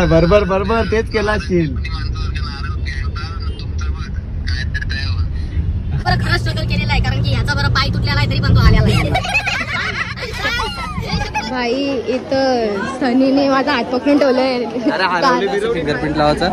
बरोबर बरोबर तेच केला असशील. खरंच स्ट्रगल केलेला आहे कारण की ह्याचा बरं पाय तुटलेला आहे तरी पण तो आलेला आहे. भाई इथं सनीने माझा हात पकडून ठेवलाय. फिंगरप्रिंट लावायचा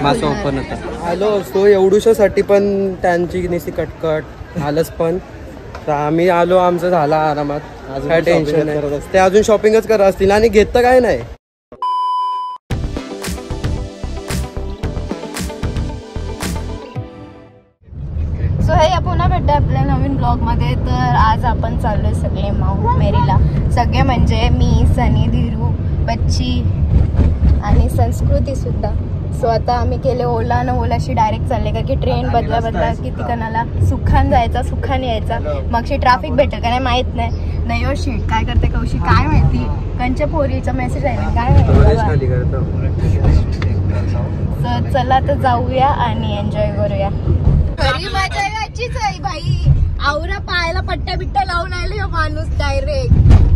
माझा ओपन होता. आलो असतो एवढूशासाठी पण त्यांची निसी कटकट आलंच पण आम्ही आलो. आमचं झाला आरामात. काय टेन्शन आहे. ते अजून शॉपिंगच करत असतील आणि घेत तर काय नाही. सो हे पुन्हा भेटतो आपल्या नवीन ब्लॉग मध्ये. तर आज आपण चाललोय सगळे माउंट मेरीला. सगळे म्हणजे मी, सनी, धीरू, बच्ची आणि संस्कृती सुद्धा. सो आता आम्ही केले ओला न ओलाशी डायरेक्ट चालले कारण की ट्रेन बदला किती कणाला सुखान जायचा सुखान यायचा. मगशी ट्रॅफिक भेटेल का नाही माहित नाही. हो शीट काय करते कौशी काय माहिती. कंच्या पोरीचा मेसेज आहे काय माहिती. तर चला तर जाऊया आणि एन्जॉय करूया. खरी मजा याचीच आहे भाई. आवरा पायाला पट्ट्या बिट्ट्या लावून आले माणूस डायरेक्ट.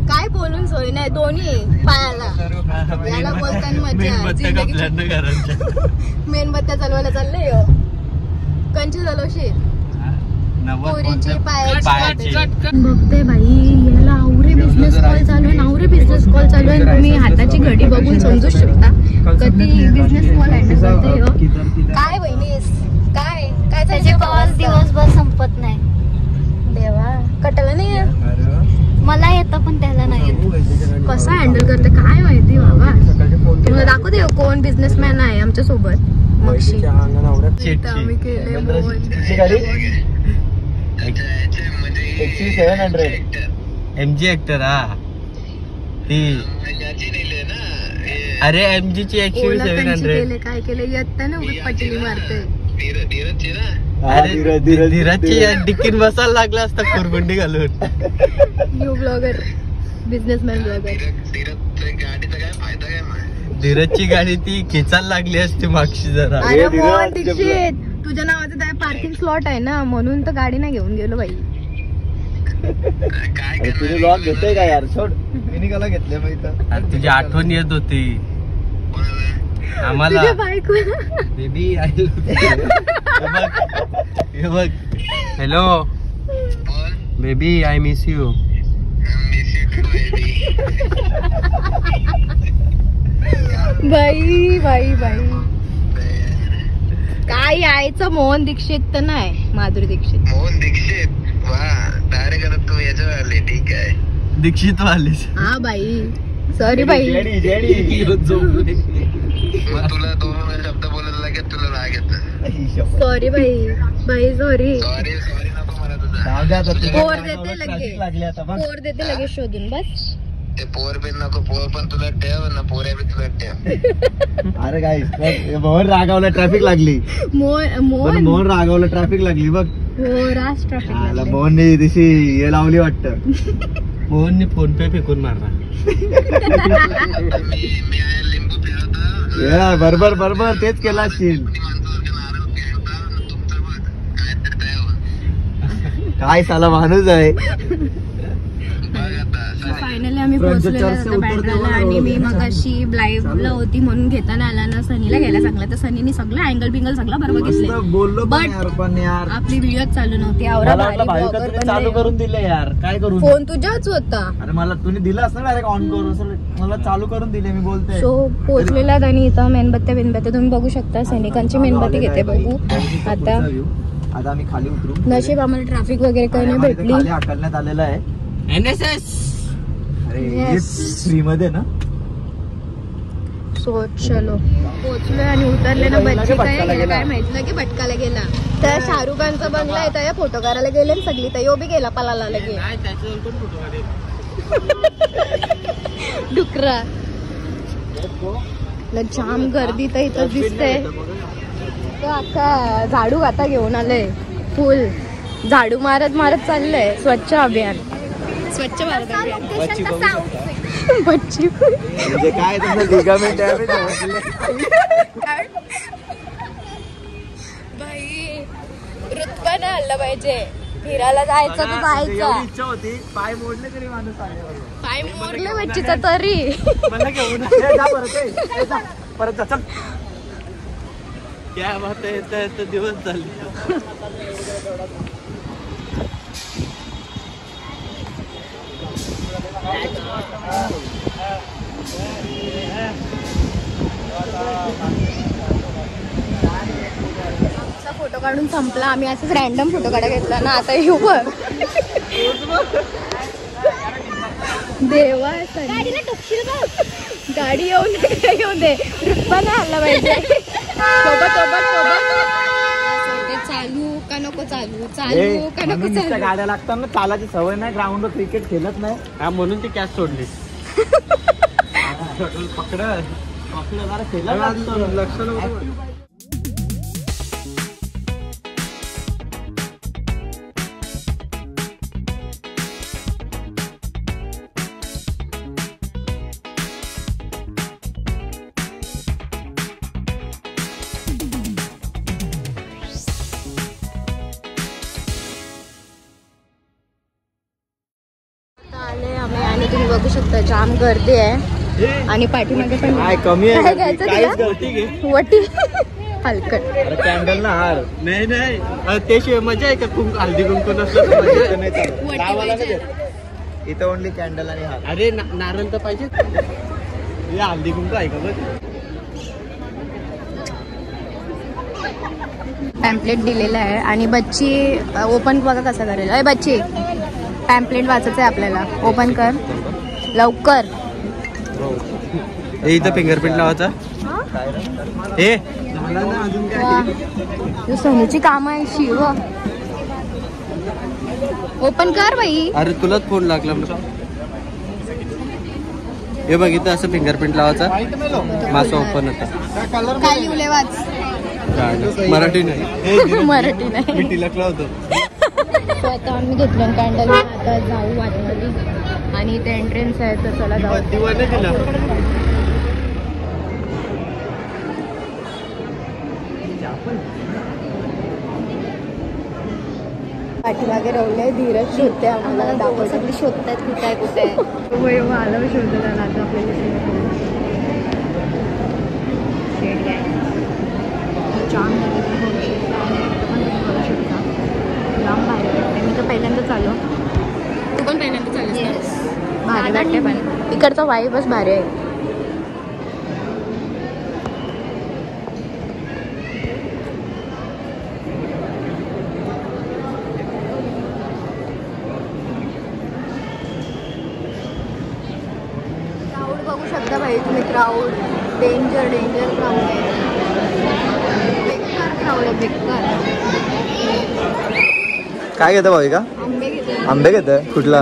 काय बोलून सोय नाही दोन्ही पायाला. याला बोलताना मजा. मेणबत्त्या चालवायला चाललंय. कंची चालवशी पोरीची पायाची बघते भाई. याला आवरे बिझनेस कॉल चालू आहे. आवरे बिझनेस कॉल चालू आहे. तुम्ही हाताची घडी बघून समजू शकता कधी बिझनेस कॉल हँडल करते. काय बहिणीस काय काय त्याचे कॉल दिवसभर संपत नाही. देवा कटलं नाही मला येतं पण त्याला नाही येत. कसं हँडल करते काय माहिती बाबा. तुम्हाला दाखवू दे कोण बिझनेसमॅन आहे आमच्या सोबत. आम्ही केले MG एक्टर. हा ती अरे MG ची एक्चुअली 700 काय केले येत ना पटली मारते. धीरजची डिक्कीन बसायला लागला असता कुरबुंडी घालून. New blogger businessman blogger. धीरजची गाडी ती खेचायला लागली असती मागशी जरा. तुझ्या नावाचं त्या पार्किंग स्लॉट आहे ना म्हणून तर गाडी नाही घेऊन गेलो बाई. तुझे लॉक घेतोय का यार. सोड मी कला घेतले माहिती. तुझी आठवण येत होती आम्हाला. बेबी हे बघ. Hello baby I miss you. बाई बाई बाई काय यायचं. मोहन दीक्षित तर नाही माधुरी दीक्षित. मोहन दीक्षित वा डायरेक्ट तू याच्यावर आले. ठीक आहे दीक्षित वालीस. हा बाई सॉरी बाई. मग तुला दोन शब्द बोलायला लागेल तुला राग येत. सॉरी बाई बाई सॉरी. सॉरी सॉरी नको मला तुझा. पोर देते लगेच. पोर देते लगेच शोधून बस. ते पोर बिन नको. पोर पण तुला ठेव ना पोऱ्या बी तुला ठेव. अरे काय मोहन रागावला ट्रॅफिक लागली. मोहन रागावला ट्रॅफिक लागली बघ. हो राज ट्रॅफिक. मोहनने दिशी हे लावली वाटतं. मोहनने फोन पे फेकून मारला. मी लिंबू फिरवतो. बरोबर बरोबर तेच केला असशील. काय साला माणूस आहे. फायनली आम्ही पोहोचलेलो होतो बँड्राला आणि मी मग अशी लाईव्हला होती म्हणून घेताना आला ना सनीला घ्यायला सांगलं तर सनीने सगळं अँगल बिंगल सगळं बरोबर घेतलं. बट आपली व्हिडिओ चालू नव्हती. आवरा चालू करून दिले यार. काय करू. फोन तुझ्याच होता. अरे मला तुम्ही दिला असं डायरेक्ट ऑन करून. मला चालू करून दिले मी बोलते. सो पोहोचलेला आणि इथं मेणबत्त्या तुम्ही बघू शकता. सैनिकांची मेणबत्ती घेते बघू. आता आम्ही खाली उतरू. नशीब आम्हाला ट्रॅफिक वगैरे काही नाही भेटली. हाकलण्यात आलेलं आहे NSS. फ्री मध्ये ना. सो चलो पोहोचलोय आणि उतरले ना. बच्ची काय माहितलं की भटकाला गेला. तर शाहरुख खानचा बंगला येत या फोटो काढायला गेले सगळी. तर यो बी गेला पलाला लगे डुकरा. जाम गर्दी तर इथं दिसतंय. तो आता झाडू आता घेऊन आलंय. फुल झाडू मारत मारत चाललंय. स्वच्छ अभियान. स्वच्छ भारत अभियान. बच्ची म्हणजे काय तुमचं लिगामेंट आहे भाई. रुतबा ना आला पाहिजे. फिरायला जायचं तर जायचं. इच्छा होती, पाय मोडले तरी माणूस आले. पाय मोडले बच्चीचा तरी. मला घेऊन परत जा चल. क्या बात आहे, दिवस झाले. फोटो काढून संपला. आम्ही असंच रॅन्डम फोटो काढा घेतला ना. आता येऊ बघ देवा, गाडीला टोकशील बघ. गाडी येऊन दे, रुतबा नाही आला पाहिजे. सोबत चालू का नको चालू का नको चालू. गाड्या लागतात ना, चालायची सवय नाही, ग्राउंडवर क्रिकेट खेळत नाही. हा म्हणून ती कॅच सोडली. पकड जरा खेळत लक्ष नव्हतं. आले आम्ही आणि तुम्ही बघू शकता जाम गर्दी आहे. आणि पाठीमागे पण काय कमी आहे? काय घ्यायचं तुला? वटी हलकट. कॅन्डल ना हार. नाही त्याशिवाय मजा आहे का? हल्दी कुंकू नसलं वटी पाहिजे. इथं ओनली कॅन्डल आणि हार. अरे नारळ तर पाहिजे. हल्दी कुंकू आहे का बघ. पॅम्पलेट दिलेला आहे आणि बच्ची ओपन बघा कसा करेल. अरे बच्ची, पॅम्पलेट वाचायचं आहे आपल्याला. ओपन कर लवकर. इथं फिंगरप्रिंट लावायचा. हे सोनीची काम आहे शिव. ओपन कर बाई. अरे तुलाच फोन लागला. हे बघ इथं असं फिंगरप्रिंट लावायचा. माझं ओपन होता. काय लिहले वाच. मराठी नाही. मराठी नाही. मी टिलक लावतो. आता आम्ही घेतलं कॅन्डल. आता जाऊ आतमध्ये आणि इथे एंट्रन्स आहे तर चला जाऊ. दिवा नाही दिला. पाठीमागे रवले. धीरज शोधते आम्हाला. दाखव सगळी शोधतायत कुठे आहे कुठे आहे. आलं शोधलं आता आपल्याला. जाम बघू शकता. जाम भारी वाटते. मी तर पहिल्यांदाच आलो. तू पण पहिल्यांदाच आलीस? भारी वाटते पण इकडचा वाईबच भारी आहे. क्राऊड बघू शकता भाई तुम्ही. क्राऊड डेंजर क्राऊड आहे. बेकार क्राऊड आहे, बेकार. काय घेतं भावी का? आंबे घेते. आंबे घेतं कुठला?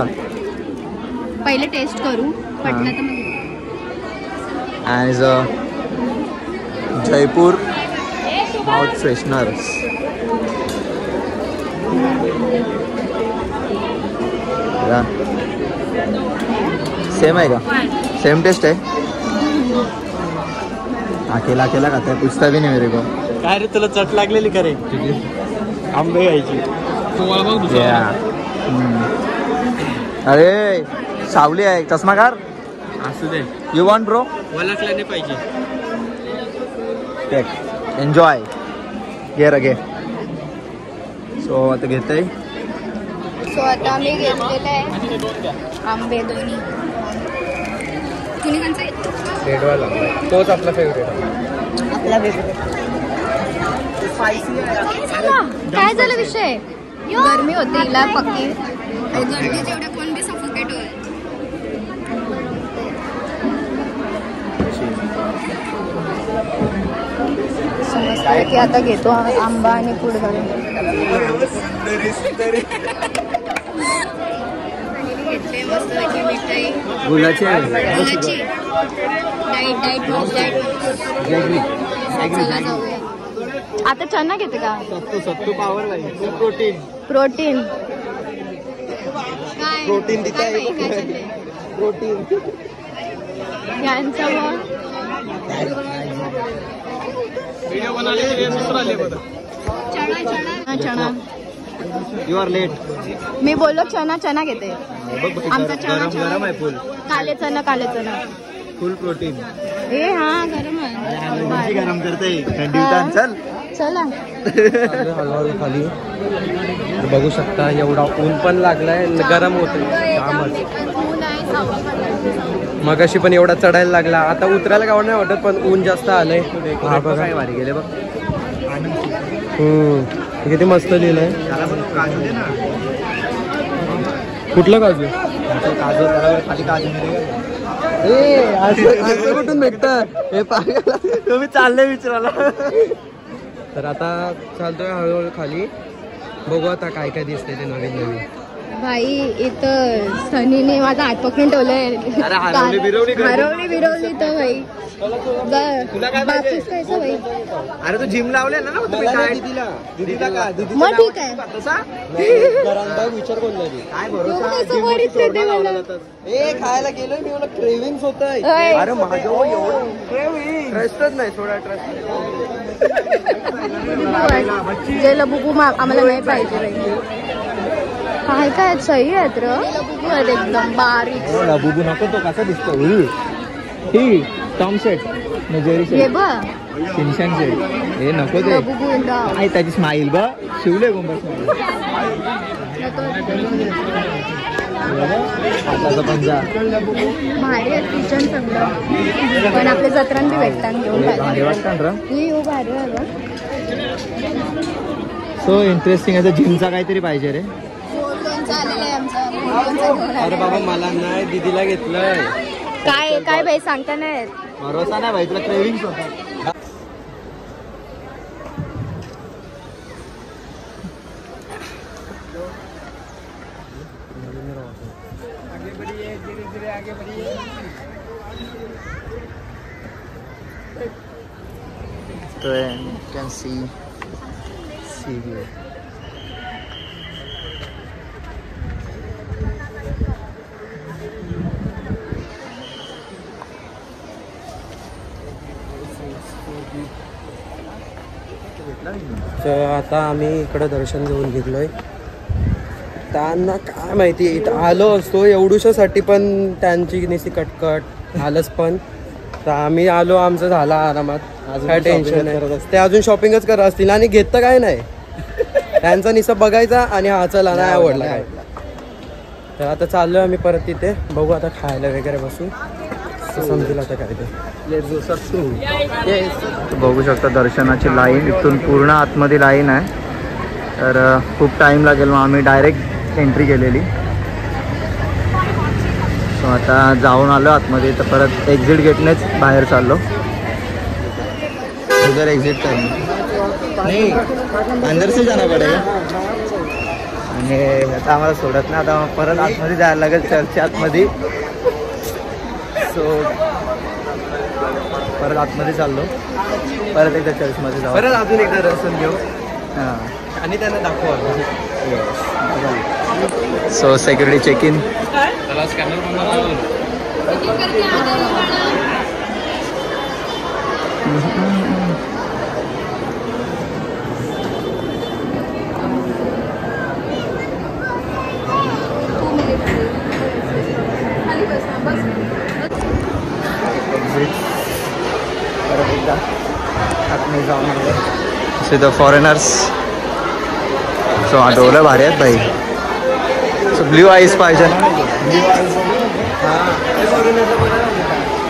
पहिले टेस्ट करू. पटलं तर मग. आणि जयपूर माउथ फ्रेशनर. सेम आहे का? सेम टेस्ट है. अकेला अकेला खाता है, पूछता भी नहीं मेरे को. काय रे तुला चट लागलेली करे आंबे घ्यायची. अरे सावली आहे, चष्मा काढ. असू दे. You want bro? वलकला नाही पाहिजे. Take enjoy. घे रे घे. सो आता घेतोय. सो आता आम्ही घेतलेलं आहे आंबे दोन्ही. तुम्ही कोणचा घेतला? रेडवाला तोच आपला फेवरेट. आपला काय झालं विषय? गरमी होती हिला पक्की. गर्दीच्या एवढ्या कोण बी सफोकेट होय. समजतं की आता घेतो आंबा आणि पुढे घालून घेतले मस्त मिठाई. गुलाची गुलाची. डाईट चला जाऊया. आता चना घेते का? सत्तू पावर लागेल. प्रोटीन प्रोटीन प्रोटीन तिथे आहे. प्रोटीन यांचं मग व्हिडिओ बनाले दुसरा आले बघा. चणा यू आर लेट. मी बोललो चना चना घेते. आमचा चना गरम आहे फुल. काले चना फुल प्रोटीन. ए हा गरम आहे. गरम करते थंडी उठान. चल चला हळूहळू खाली बघू शकता एवढा ऊन पण लागलाय, गरम होते मगाशी पण एवढा चढायला लागला. आता उतरायला गाव नाही वाटत पण ऊन जास्त आलंय. हा बघा काय भारी गेले बघ. किती मस्त लिहिलंय. काजू दे ना. कुठलं काजू? काजू खाली काजू असं कुठून भेटतं हे पागल. तुम्ही चालले विचारायला. तर आता चालतोय हळूहळू खाली. बघू आता काय काय दिसतंय ते नवीन. भाई इथं सनीने माझा हात पकडून ठेवलंय. हरवली बिरवली तर भाई बापूस कैसा भाई. अरे तू जिम लावले ना तुम्ही. मग ठीक आहे. विचार कोण नाही काय खायला गेलोय मी. मला क्रेविंग्स होत आहे. अरे माझं एवढं ट्रस्टच नाही. थोडा ट्रस्ट जे लबुबू आम्हाला नाही पाहिजे. काय काय सही आहेत र. लबुबू आहेत एकदम बारीक. बुबू नको. तो कसा दिसतो ही टॉम सेट नजरी हे बघ शिनशान सेट. हे नको ते. लबुबू आहे त्याची स्माईल बघ. शिवले गोंबस पंजा भारी आहेत किचन सगळं. पण आपले जत्रान बी भेटतात घेऊन भारी वाटतं ना. येऊ भारी आहे बघ. सो इंटरेस्टिंग आहे. जिमचा काहीतरी पाहिजे रे. अरे बाबा मला नाही, दीदीला घेतलंय. काय काय भाई सांगता नाही. भरोसा नाही भाई. तुला क्रेविंग्स होतात. You can see view. तर आता आम्ही इकडं दर्शन घेऊन गेलोय. त्यांना काय माहिती इथं आलो असतो एवढूशासाठी पण त्यांची निसी कटकट आलंच. पण तर आम्ही आलो, आमचं झाला आरामात. काय टेन्शन नाही. ते अजून शॉपिंगच करत असतील आणि घेत तर काय नाही. त्यांचा निसा बघायचा आणि हा चला नाही आवडला काय. तर आता चाललोय आम्ही परत तिथे. बघू आता खायला वगैरे बसून समजेल आता काय ते. बघू शकता दर्शनाची लाईन. इथून पूर्ण आतमध्ये लाईन आहे. तर खूप टाईम लागेल. मग आम्ही डायरेक्ट एंट्री केलेली. सो आता जाऊन आलो आतमध्ये. तर परत एक्झिट गेटनेच बाहेर चाललो. उधर एक्झिट नाही अंदर से जाना पडेगा. आणि आता आम्हाला सोडत नाही. आता परत आतमध्ये जायला लागेल चर्चच्या आतमध्ये. सो परत आतमध्ये चाललो. परत एकदा चर्चमध्ये जाऊ. परत अजून एकदा दर्शन घेऊ हां आणि त्यांना दाखवा. So security check in. परत एकदा आतमध्ये जाऊन आलो. The foreigners. सो डोलं भारी आहेत भाई. सो ब्ल्यू आईज पाहिजे ना.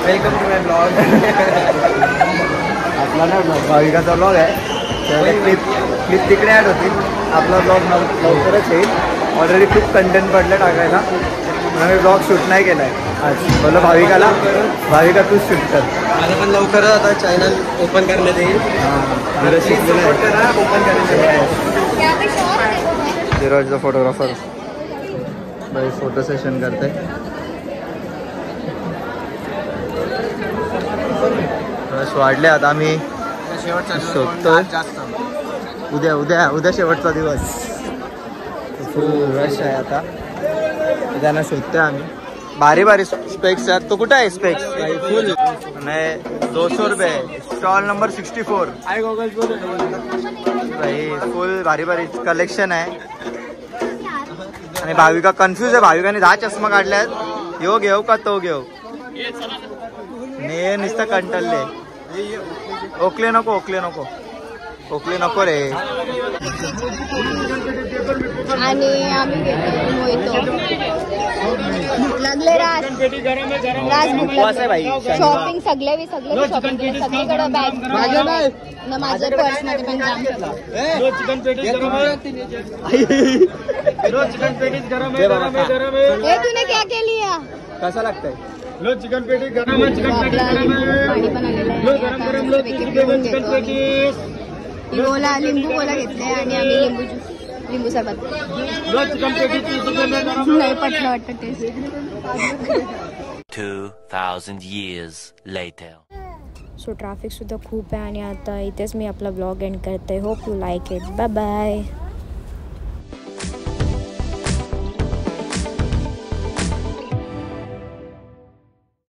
Welcome to my blog. आपला ना भाविकाचा ब्लॉग आहे. क्लिप तिकडे ॲड होतील. आपला ब्लॉग लवकरच येईल. ऑलरेडी खूप कंटेंट पडलं टाकायला. म्हणून मी ब्लॉग शूट नाही केला आहे आज. बोललो भाविका तूच शूट कर. माझं पण लवकरच आता चॅनल ओपन करण्यात येईल. ओपन धीरज द फोटोग्राफर भाई फोटो सेशन करते. वाढले आता आम्ही शोधतो. उद्या शेवटचा दिवस. फुल रश आहे आता. त्यांना शोधतोय आम्ही. भारी स्पेक्स आहेत. तो कुठे आहे स्पेक्स? फुल नाही 200 रुपये. स्टॉल नंबर 64 भाई. फुल भारी कलेक्शन आहे. आणि भाविका कन्फ्यूज आहे. भाविकाने 10 चष्मा काढल्यात. यो घेऊ का तो घेऊ? ने नुसतं कंटलले. ओकले नको ओकले नको ओकले नको रे. आणि आम्ही घेतो भूक लागले राज शॉपिंग सगळे शॉपिंग केली सगळीकडे बॅग ना माझ्या पर्स मध्ये पण जाम हे तूने क्या केली कसा लागतंय? लो चिकन पेटी गरम है, चिकन पेटी गरम है, पाणी पण आलेलं लो गरम गरम लो चिकन पेटी. लिंबू गोला घेतलाय आणि आम्ही लिंबू सरबत लो चिकन पेटी नाही पटलं वाटतं taste. 2000 years later. So traffic सुद्धा खूप आहे आणि आता इथेच मी आपला ब्लॉग एंड करते. Hope you like it. Bye bye.